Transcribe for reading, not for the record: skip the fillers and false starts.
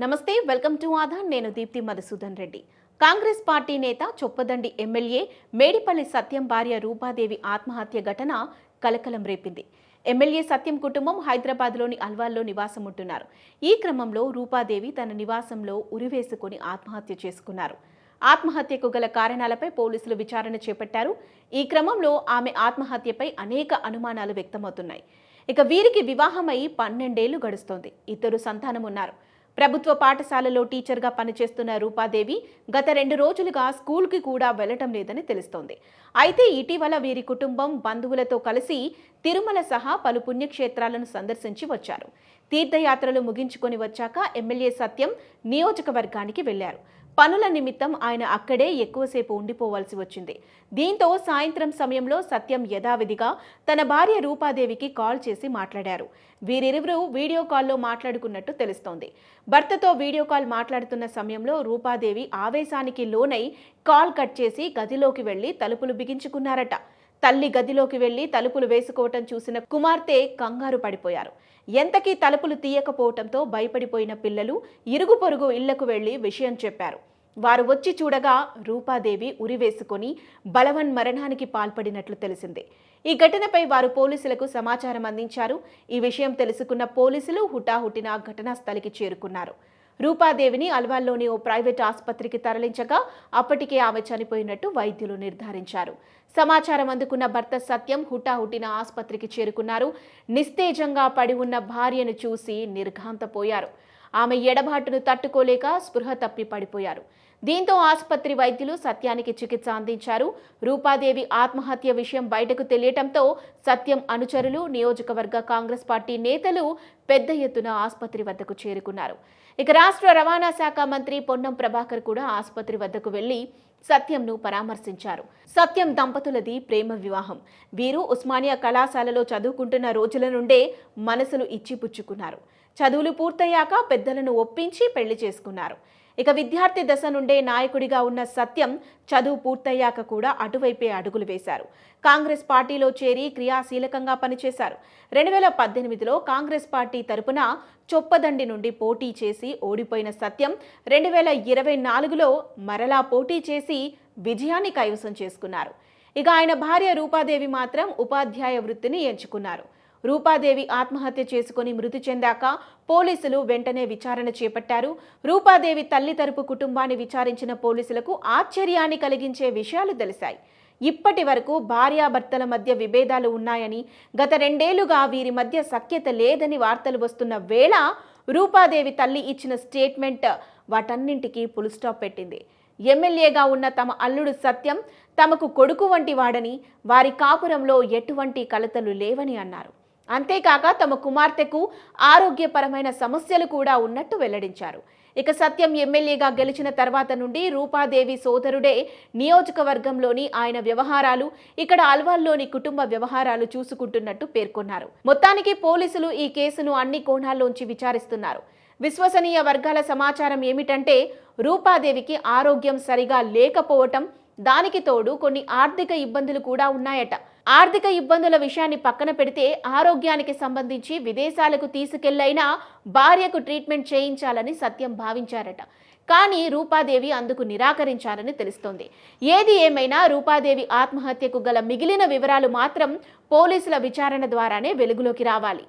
నమస్తే, welcome to ఆధాన్. నేను దీప్తి మధుసూదన్ రెడ్డి. కాంగ్రెస్ పార్టీ నేత చొప్పదండి ఎమ్మెల్యే మేడిపల్లి సత్యం భార్య రూపాదేవి ఆత్మహత్య ఘటన కలకలం రేపింది. ఎమ్మెల్యే సత్యం కుటుంబం హైదరాబాద్లోని అల్వాల్లో నివాసం ఉంటున్నారు. ఈ క్రమంలో రూపాదేవి తన నివాసంలో ఉరివేసుకుని ఆత్మహత్య చేసుకున్నారు. ఆత్మహత్యకు గల కారణాలపై పోలీసులు విచారణ చేపట్టారు. ఈ క్రమంలో ఆమె ఆత్మహత్యపై అనేక అనుమానాలు వ్యక్తమవుతున్నాయి. ఇక వీరికి వివాహమై 12 ఏళ్లు గడుస్తోంది. ఇద్దరు సంతానం ఉన్నారు. ప్రభుత్వ పాఠశాలలో టీచర్గా పనిచేస్తున్న రూపాదేవి గత 2 రోజులుగా స్కూల్కి కూడా వెళ్లటం లేదని తెలుస్తోంది. అయితే ఇటీవల వీరి కుటుంబం బంధువులతో కలిసి తిరుమల సహా పలు పుణ్యక్షేత్రాలను సందర్శించి వచ్చారు. తీర్థయాత్రలు ముగించుకొని వచ్చాక ఎమ్మెల్యే సత్యం నియోజకవర్గానికి వెళ్లారు. పనుల నిమిత్తం ఆయన అక్కడే ఎక్కువసేపు ఉండిపోవాల్సి వచ్చింది. దీంతో సాయంత్రం సమయంలో సత్యం యథావిధిగా తన భార్య రూపాదేవికి కాల్ చేసి మాట్లాడారు. వీరిరువురు వీడియో కాల్లో మాట్లాడుకున్నట్టు తెలుస్తోంది. భర్తతో వీడియో కాల్ మాట్లాడుతున్న సమయంలో రూపాదేవి ఆవేశానికి లోనై కాల్ కట్ చేసి గదిలోకి వెళ్లి తలుపులు బిగించుకున్నారట. తల్లి గదిలోకి వెళ్లి తలుపులు వేసుకోవటం చూసిన కుమార్తె కంగారు పడిపోయారు. ఎంతకీ తలుపులు తీయకపోవటంతో భయపడిపోయిన పిల్లలు ఇరుగు పొరుగు ఇళ్లకు వెళ్లి విషయం చెప్పారు. వారు వచ్చి చూడగా రూపాదేవి ఉరివేసుకొని బలవన్మరణానికి పాల్పడినట్లు తెలిసింది. ఈ ఘటనపై వారు పోలీసులకు సమాచారం అందించారు. ఈ విషయం తెలుసుకున్న పోలీసులు హుటాహుటిన ఘటనా స్థలికి చేరుకున్నారు. రూపాదేవిని అల్వాల్లోని ఓ ప్రైవేట్ ఆసుపత్రికి తరలించగా అప్పటికే ఆమె చనిపోయినట్టు వైద్యులు నిర్ధారించారు. సమాచారం అందుకున్న భర్త సత్యం హుటాహుటిన ఆసుపత్రికి చేరుకున్నారు. నిస్తేజంగా పడి ఉన్న భార్యను చూసి నిర్ఘాంతపోయారు. ఆమె ఎడబాటును తట్టుకోలేక స్పృహ తప్పి పడిపోయారు. దీంతో ఆసుపత్రి వైద్యులు సత్యానికి చికిత్స అందించారు. రూపాదేవి ఆత్మహత్య విషయం బయటకు తెలియటంతో సత్యం అనుచరులు, నియోజకవర్గ కాంగ్రెస్ పార్టీ నేతలు పెద్ద ఎత్తున ఆసుపత్రి వద్దకు చేరుకున్నారు. ఇక రాష్ట్ర రవాణా శాఖ మంత్రి పొన్నం ప్రభాకర్ కూడా ఆసుపత్రి వద్దకు వెళ్లి సత్యంను పరామర్శించారు. సత్యం దంపతులది ప్రేమ వివాహం. వీరు ఉస్మానియా కళాశాలలో చదువుకుంటున్న రోజుల నుండే మనసులు ఇచ్చిపుచ్చుకున్నారు. చదువులు పూర్తయ్యాక పెద్దలను ఒప్పించి పెళ్లి చేసుకున్నారు. ఇక విద్యార్థి దశ నుండే నాయకుడిగా ఉన్న సత్యం చదువు పూర్తయ్యాక కూడా అటువైపే అడుగులు వేశారు. కాంగ్రెస్ పార్టీలో చేరి క్రియాశీలకంగా పనిచేశారు. 2018లో కాంగ్రెస్ పార్టీ తరపున చొప్పదండి నుండి పోటీ చేసి ఓడిపోయిన సత్యం 2024లో మరలా పోటీ చేసి విజయాన్ని కైవసం చేసుకున్నారు. ఇక ఆయన భార్య రూపాదేవి మాత్రం ఉపాధ్యాయ వృత్తిని ఎంచుకున్నారు. రూపాదేవి ఆత్మహత్య చేసుకుని మృతి చెందాక పోలీసులు వెంటనే విచారణ చేపట్టారు. రూపాదేవి తల్లి తరపు కుటుంబాన్ని విచారించిన పోలీసులకు ఆశ్చర్యాన్ని కలిగించే విషయాలు తెలిసాయి. ఇప్పటి వరకు భార్యాభర్తల మధ్య విభేదాలు ఉన్నాయని, గత 2 ఏళ్లుగా వీరి మధ్య సఖ్యత లేదని వార్తలు వస్తున్న వేళ రూపాదేవి తల్లి ఇచ్చిన స్టేట్మెంట్ వాటన్నింటికీ ఫుల్ స్టాప్ పెట్టింది. ఎమ్మెల్యేగా ఉన్న తమ అల్లుడు సత్యం తమకు కొడుకు వంటి వాడని, వారి కాపురంలో ఎటువంటి కలతలు లేవని అన్నారు. అంతేకాక తమ కుమార్తెకు ఆరోగ్యపరమైన సమస్యలు కూడా ఉన్నట్టు వెల్లడించారు. ఇక సత్యం ఎమ్మెల్యేగా గెలిచిన తర్వాత నుండి రూపాదేవి సోదరుడే నియోజకవర్గంలోని ఆయన వ్యవహారాలు, ఇక్కడ అల్వాల్లోని కుటుంబ వ్యవహారాలు చూసుకుంటున్నట్టు పేర్కొన్నారు. మొత్తానికి పోలీసులు ఈ కేసును అన్ని కోణాల్లోంచి విచారిస్తున్నారు. విశ్వసనీయ వర్గాల సమాచారం ఏమిటంటే రూపాదేవికి ఆరోగ్యం సరిగా లేకపోవటం, దానికి తోడు కొన్ని ఆర్థిక ఇబ్బందులు కూడా ఉన్నాయట. ఆర్థిక ఇబ్బందుల విషయాన్ని పక్కన పెడితే ఆరోగ్యానికి సంబంధించి విదేశాలకు తీసుకెళ్లైనా భార్యకు ట్రీట్మెంట్ చేయించాలని సత్యం భావించారట. కానీ రూపాదేవి అందుకు నిరాకరించారని తెలుస్తోంది. ఏది ఏమైనా రూపాదేవి ఆత్మహత్యకు గల మిగిలిన వివరాలు మాత్రం పోలీసుల విచారణ ద్వారానే వెలుగులోకి రావాలి.